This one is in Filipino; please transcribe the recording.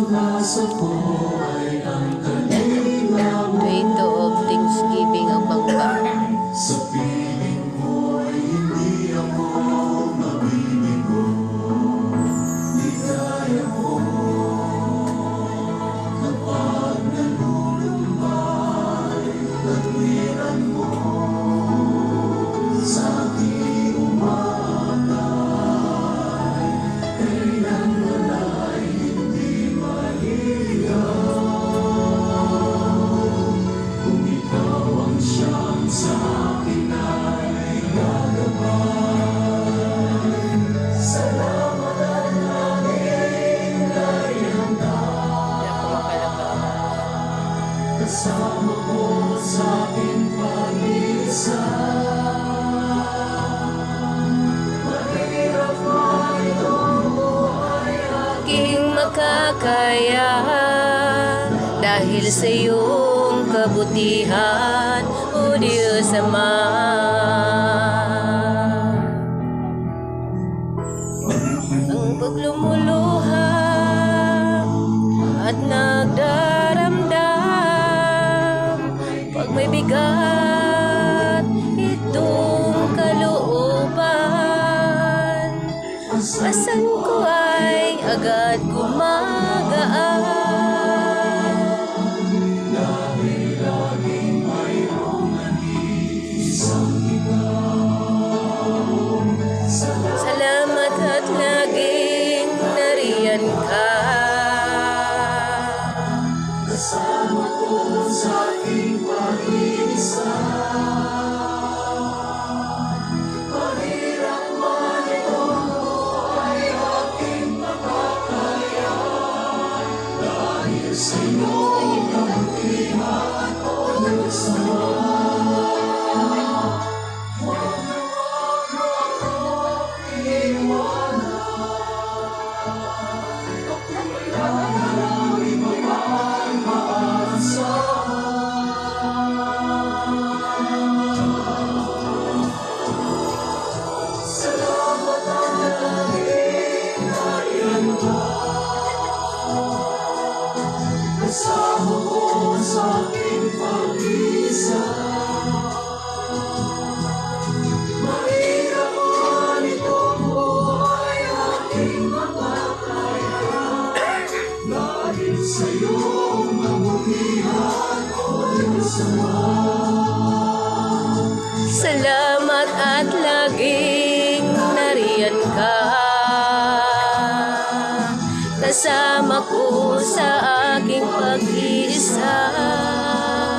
Way of Thanksgiving ang bangba. Kasama mo sa aking pag-iisa. Mahirap man itong buhay Aking makakaya dahil sa iyong kabutihan, O Diyos Ama. Ang paglumuluha at nagdaramdam, pag may bigat itong kalooban, asan ko ay agad gumagaan. dahil laging mayroong nag-iisang ikaw. Salamat at laging nariyan ka. Kasama ko sa aking pag-iisa. Mahirap man itong buhay aking makakaya. Dahil sa iyong kabutihan, O Diyos Ama. Huwag mo akong iiwanan. Wala na lang iba pang maasahan. Salamat ang laging nariyan ka. Kasama ko sa aking pag-iisa. Mahirap man itong buhay aking makakaya. Dahil sa iyong kabutihan, O Diyos Ama. Salamat at laging nariyan ka. Kasama ko sa aking pag-iisa.